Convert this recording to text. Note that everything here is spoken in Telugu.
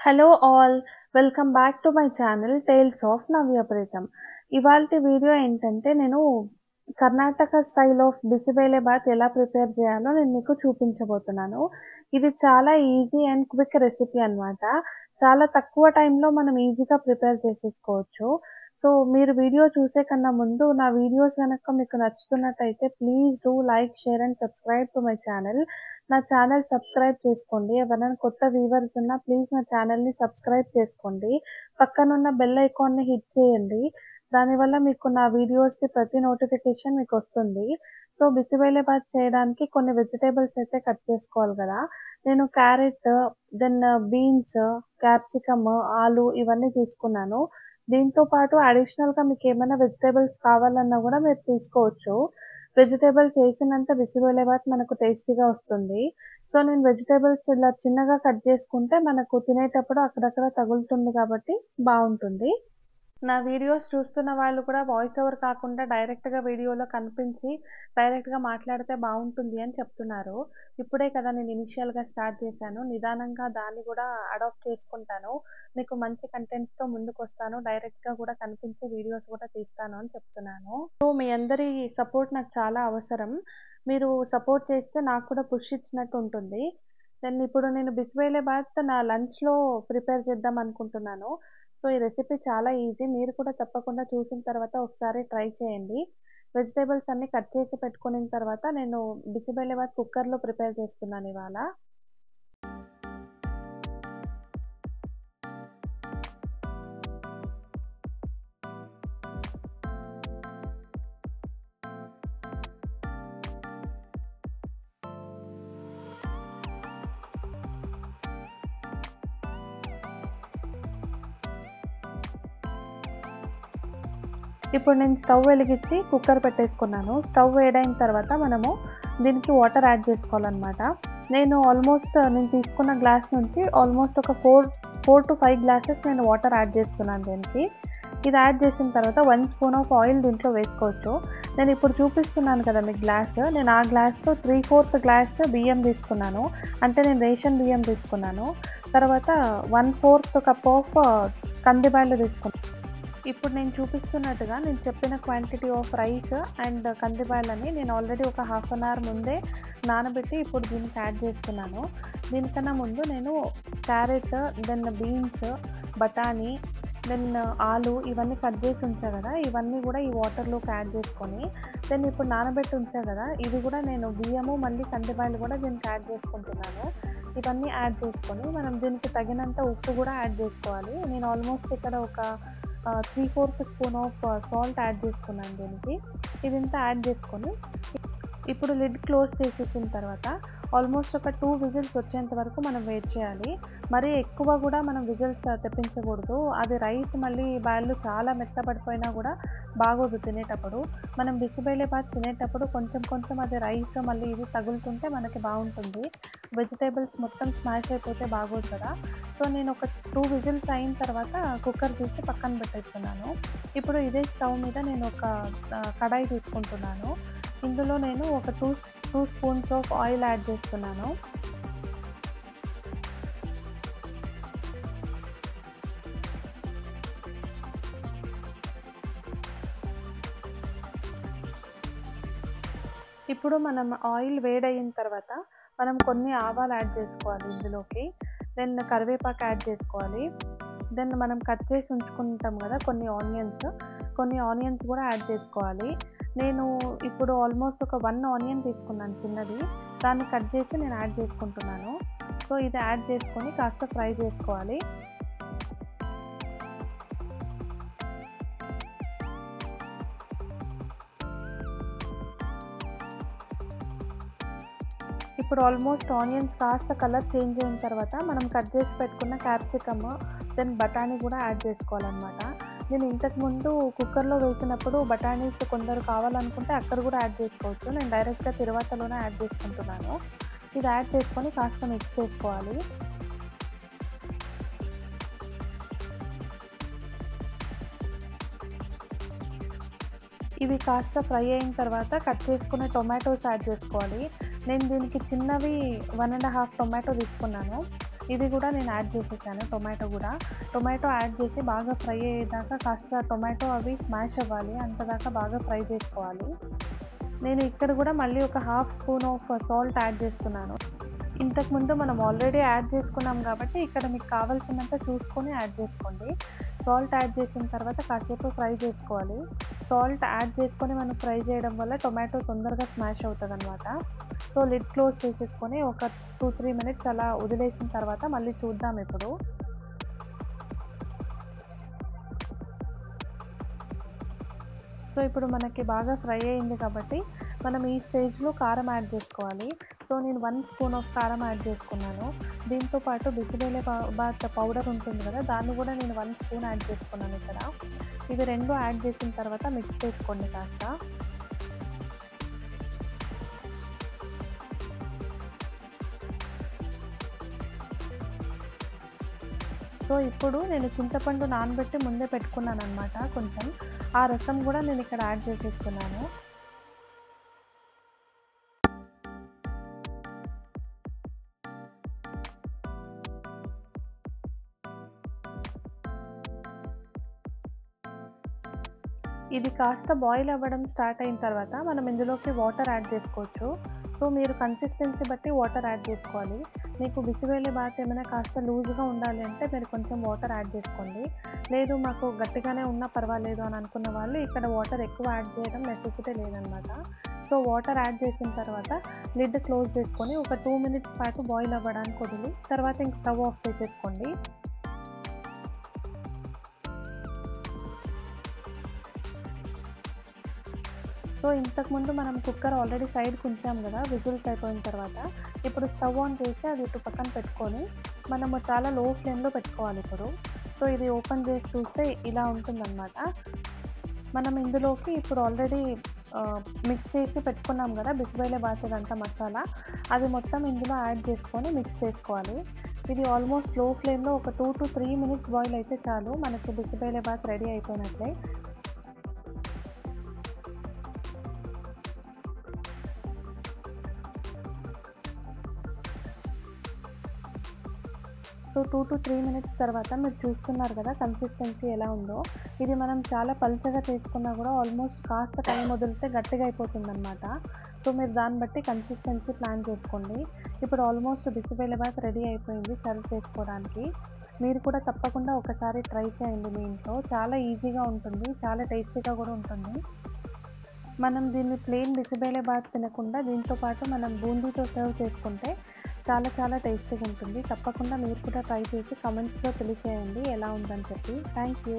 Hello all! Welcome back to my channel tales of Navyapreetham. ఇవాల్టి వీడియో ఏంటంటే నేను కర్ణాటక స్టైల్ ఆఫ్ బిసిబేళేబాత్ ఎలా ప్రిపేర్ చేయాలో నేను మీకు చూపించబోతున్నాను. ఇది చాలా ఈజీ అండ్ క్విక్ రెసిపీ అన్నమాట. చాలా తక్కువ టైంలో మనం ఈజీగా ప్రిపేర్ చేసేసుకోవచ్చు. సో, మీరు వీడియో చూసే కన్నా ముందు నా వీడియోస్ గనక మీకు నచ్చుతున్నట్టయితే please do like, share and subscribe to my channel. నా ఛానల్ సబ్స్క్రైబ్ చేసుకోండి. ఎవరైనా కొత్త వ్యూవర్స్ ఉన్నా ప్లీజ్ నా ఛానల్‌ని సబ్స్క్రైబ్ చేసుకోండి. పక్కనున్న బెల్ ఐకాన్‌ని హిట్ చేయండి. దానివల్ల మీకు నా వీడియోస్‌కి ప్రతి నోటిఫికేషన్ మీకొస్తుంది. సో, బిసిబేళేబాత్ చేయడానికి కొన్ని వెజిటబుల్స్ అయితే కట్ చేసుకోవాలి గదా! నేను క్యారెట్, దెన్ బీన్స్, క్యాప్సికమ్, ఆలు ఇవన్నీ తీసుకున్నాను. దీంతో పాటు అడిషనల్‌గా మీకేమైనా వెజిటబుల్స్ కావాలన్నా గూడా మీరు తీసుకోవచ్చు. వెజిటబుల్స్ ఏసినంత బిసిబేళేబాత్ మనకు టేస్టీగా వస్తుంది. సో, నేను వెజిటబుల్స్ ఇలా చిన్నగా కట్ చేసుకుంటే మనకు తినేటప్పుడు అక్కడక్కడ తగులుతుంది కాబట్టి బావుంటుంది. నా వీడియోస్ చూస్తున్న వాళ్ళు కూడా వాయిస్ ఓవర్ కాకుండా డైరెక్ట్‌గా వీడియోలో కనిపించి, డైరెక్ట్‌గా మాట్లాడితే బావుంటుంది అని చెప్తున్నారు. ఇప్పుడే కదా నేను ఇనీషియల్‌గా స్టార్ట్ చేశాను. నిదానంగా దాన్ని గూడా అడాప్ట్ చేసుకుంటాను. మీకు మంచి కంటెంట్‌తో ముందుకొస్తాను. డైరెక్ట్‌గా కూడా కనిపించే వీడియోస్ కూడా తీస్తాను అని చెప్తున్నాను. సో, మీ అందరి సపోర్ట్ నాకు చాలా అవసరం. మీరు సపోర్ట్ చేస్తే నాకు కూడా పుష్ ఇచ్చినట్టు ఉంటుంది. దెన్ ఇప్పుడు నేను బిసిబేళేబాత్ నా లంచ్‌లో ప్రిపేర్ చేద్దాం అనుకుంటున్నాను. సో, ఈ రెసిపీ చాలా ఈజీ. మీరు కూడా తప్పకుండా చూసిన తర్వాత ఒకసారి ట్రై చేయండి. వెజిటబుల్స్ అన్నీ కట్ చేసి పెట్టుకునిన తర్వాత నేను బిసిబేళేబాత్ కుక్కర్‌లో ప్రిపేర్ చేస్తున్నాను ఇవాళ. ఇప్పుడు నేను స్టవ్ వెలిగించి కుక్కర్ పెట్టేసుకున్నాను. స్టవ్ వేడైన తర్వాత మనము దీనికి వాటర్ యాడ్ చేసుకోవాలన్నమాట. నేను తీసుకున్న గ్లాస్ నుంచి ఆల్మోస్ట్ ఒక 4 to 5 గ్లాసెస్ నేను వాటర్ యాడ్ చేస్తున్నాను దీనికి. ఇది యాడ్ చేసిన తర్వాత 1 స్పూన్ ఆఫ్ ఆయిల్ దీంట్లో వేసుకోవచ్చు. నేను ఇప్పుడు చూపిస్తున్నాను కదా మీకు గ్లాస్. నేను ఆ గ్లాస్‌తో 3/4 గ్లాస్ బియ్యం తీసుకున్నాను. అంటే నేను రేషన్ బియ్యం తీసుకున్నాను. తర్వాత 1/4 కప్ ఆఫ్ కందిబ్యాళ్ళు తీసుకున్నాను. ఇప్పుడు నేను చూపిస్తున్నట్టుగా నేను చెప్పిన క్వాంటిటీ ఆఫ్ రైస్ అండ్ కందిబ్యాళ్ళని నేను ఆల్రెడీ ఒక హాఫ్ అన్ అవర్ ముందే నానబెట్టి ఇప్పుడు దీనికి యాడ్ చేస్తున్నాను. దీనికన్నా ముందు నేను క్యారెట్, దెన్ బీన్స్, బఠానీ, దెన్ ఆలు ఇవన్నీ కట్ చేసి ఉంచా కదా! ఇవన్నీ కూడా ఈ వాటర్‌లోకి యాడ్ చేసుకొని, దెన్ ఇప్పుడు నానబెట్టి ఉంచా కదా! ఇవి కూడా నేను బియ్యము మళ్ళీ కందిబ్యాళ్ళు కూడా దీనికి యాడ్ చేసుకుంటున్నాను. ఇవన్నీ యాడ్ చేసుకొని మనం దీనికి తగినంత ఉప్పు కూడా యాడ్ చేసుకోవాలి. నేను ఆల్మోస్ట్ ఇక్కడ ఒక 3/4 స్పూన్ ఆఫ్ సాల్ట్ యాడ్ చేసుకున్నాను దీనికి. ఇదంతా యాడ్ చేసుకొని ఇప్పుడు లిడ్ క్లోజ్ చేసేసిన తర్వాత ఆల్మోస్ట్ ఒక 2 విజిల్స్ వచ్చేంత వరకు మనం వెయిట్ చేయాలి. మరీ ఎక్కువ కూడా మనం విజిల్స్ తెప్పించకూడదు. అది రైస్ మళ్ళీ బ్యాళ్ళు చాలా మెత్తబడిపోయినా కూడా బాగోదు తినేటప్పుడు. మనం బిసిబేళేబాత్ తినేటప్పుడు కొంచెం అది రైస్ మళ్ళీ ఇది తగులుతుంటే మనకి బావుంటుంది. వెజిటబుల్స్ మొత్తం స్మాష్ అయిపోతే బాగోదు కదా! సో, నేను ఒక 2 విజిల్స్ అయిన తర్వాత కుక్కర్ తీసి పక్కన పెట్టేస్తున్నాను. ఇప్పుడు ఇదే స్టవ్ మీద నేను ఒక కడాయి తీసుకుంటున్నాను. ఇందులో నేను ఒక 2 స్పూన్స్ ఆఫ్ ఆయిల్ యాడ్ చేస్తున్నాను. ఇప్పుడు మనం ఆయిల్ వేడయిన తర్వాత మనం కొన్ని ఆవాలు యాడ్ చేసుకోవాలి ఇందులోకి. దెన్ కరివేపాకు యాడ్ చేసుకోవాలి. దెన్ మనం కట్ చేసి ఉంచుకుంటాం కదా కొన్ని ఆనియన్స్ కూడా యాడ్ చేసుకోవాలి. నేను ఇప్పుడు ఆల్మోస్ట్ ఒక 1 ఆనియన్ తీసుకున్నాను చిన్నది. దాన్ని కట్ చేసి నేను యాడ్ చేసుకుంటున్నాను. సో, ఇది యాడ్ చేసుకొని కాస్త ఫ్రై చేసుకోవాలి. ఇప్పుడు ఆల్మోస్ట్ ఆనియన్స్ కాస్త కలర్ చేంజ్ అయిన తర్వాత మనం కట్ చేసి పెట్టుకున్న క్యాప్సికమ్, దెన్ బఠానీ కూడా యాడ్ చేసుకోవాలన్నమాట. నేను ఇంతకుముందు కుక్కర్‌లో వేసినప్పుడు బఠానీస్ కొందరు కావాలనుకుంటే అక్కడ కూడా యాడ్ చేసుకోవచ్చు. నేను డైరెక్ట్‌గా తిరువాతలోనే యాడ్ చేసుకుంటున్నాను. ఇది యాడ్ చేసుకొని కాస్త మిక్స్ చేసుకోవాలి. ఇవి కాస్త ఫ్రై అయిన తర్వాత కట్ చేసుకున్న టొమాటోస్ యాడ్ చేసుకోవాలి. నేను దీనికి చిన్నవి 1 ½ టొమాటో తీసుకున్నాను. ఇది కూడా నేను యాడ్ చేసేసాను టొమాటో కూడా. టొమాటో యాడ్ చేసి బాగా ఫ్రై అయ్యేదాకా కాస్త టొమాటో అవి స్మాష్ అవ్వాలి. అంతదాకా బాగా ఫ్రై చేసుకోవాలి. నేను ఇక్కడ కూడా మళ్ళీ ఒక half spoon of salt add చేస్తున్నాను. ఇంతకుముందు మనం ఆల్రెడీ యాడ్ చేసుకున్నాం కాబట్టి ఇక్కడ మీకు కావాల్సినంత చూసుకొని యాడ్ చేసుకోండి. సాల్ట్ యాడ్ చేసిన తర్వాత కాసేపు ఫ్రై చేసుకోవాలి. సాల్ట్ యాడ్ చేసుకొని మనం ఫ్రై చేయడం వల్ల టొమాటో తొందరగా స్మాష్ అవుతదనమాట. సో లిడ్ క్లోజ్ చేసేసుకొని ఒక 2-3 మినిట్స్ అలా వదిలేసిన తర్వాత మళ్ళీ చూద్దాం ఇప్పుడు. సో ఇప్పుడు మనకి బాగా ఫ్రై అయింది కాబట్టి మనం ఈ స్టేజ్‌లో కారం యాడ్ చేసుకోవాలి. సో నేను 1 స్పూన్ ఆఫ్ కారం యాడ్ చేసుకున్నాను. దీంతో పాటు బిసిబేలే బాత్ పౌడర్ ఉంటుంది కదా! దాన్ని కూడా నేను 1 స్పూన్ యాడ్ చేసుకున్నాను ఇక్కడ. ఇవి 2 యాడ్ చేసిన తర్వాత మిక్స్ చేసుకోండి కాస్త. సో ఇప్పుడు నేను చింతపండు నానబెట్టి ముందే పెట్టుకున్నాననమాట కొంచెం. ఆ రసం కూడా నేను ఇక్కడ యాడ్ చేసేస్తున్నాను. ఇది కాస్త బాయిల్ అవ్వడం స్టార్ట్ అయిన తర్వాత మనం ఇందులోకి వాటర్ యాడ్ చేసుకోవచ్చు. సో మీరు కన్సిస్టెన్సీ బట్టి వాటర్ యాడ్ చేసుకోవాలి. మీకు బిసిబేలే బాత్ ఏమైనా కాస్త లూజ్‌గా ఉండాలి అంటే మీరు కొంచెం వాటర్ యాడ్ చేసుకోండి. లేదు మాకు గట్టిగానే ఉన్నా పర్వాలేదు అని అనుకున్న వాళ్ళు ఇక్కడ వాటర్ ఎక్కువ యాడ్ చేయడం నెసెసిటీ లేదనమాట. సో వాటర్ యాడ్ చేసిన తర్వాత లిడ్ క్లోజ్ చేసుకొని ఒక 2 మినిట్స్ పాటు బాయిల్ అవ్వడానికి వదిలి తర్వాత ఇంక స్టవ్ ఆఫ్ చేసేసుకోండి. సో ఇంతకుముందు మనం కుక్కర్ ఆల్రెడీ సైడ్‌కి ఉంచాం కదా! విజిల్స్ అయిపోయిన తర్వాత. ఇప్పుడు స్టవ్ ఆన్ చేసి అది ఇటు పక్కన పెట్టుకొని మనము చాలా లో ఫ్లేమ్‌లో పెట్టుకోవాలి ఇప్పుడు. సో ఇది ఓపెన్ చేసి చూస్తే ఇలా ఉంటుందన్నమాట. మనం ఇందులోకి ఇప్పుడు ఆల్రెడీ మిక్స్ చేసి పెట్టుకున్నాం కదా! బిసిబేలే బాత్ ఇదంతా మసాలా. అది మొత్తం ఇందులో యాడ్ చేసుకొని మిక్స్ చేసుకోవాలి. ఇది ఆల్మోస్ట్ లో ఫ్లేమ్‌లో ఒక 2-3 మినిట్స్ బాయిల్ అయితే చాలు. మనకి బిసిబేలే బాత్ రెడీ అయిపోయినట్లే. సో 2-3 మినిట్స్ తర్వాత మీరు చూస్తున్నారు కదా కన్సిస్టెన్సీ ఎలా ఉందో. ఇది మనం చాలా పల్చగా చేసుకున్నా కూడా ఆల్మోస్ట్ కాస్త టైం వదిలితే గట్టిగా అయిపోతుందనమాట. సో మీరు దాన్ని బట్టి కన్సిస్టెన్సీ ప్లాన్ చేసుకోండి. ఇప్పుడు ఆల్మోస్ట్ బిసిబేలే బాత్ రెడీ అయిపోయింది సర్వ్ చేసుకోవడానికి. మీరు కూడా తప్పకుండా ఒకసారి ట్రై చేయండి మీ ఇంట్లో. చాలా ఈజీగా ఉంటుంది. చాలా టేస్టీగా కూడా ఉంటుంది. మనం దీన్ని ప్లెయిన్ బిసిబేలే బాత్ తినకుండా దీంతో పాటు మనం బూందీతో సర్వ్ చేసుకుంటే చాలా చాలా టేస్టీగా ఉంటుంది. తప్పకుండా మీరు కూడా ట్రై చేసి కామెంట్స్‌లో తెలియచేయండి ఎలా ఉందని చెప్పి. Thank you.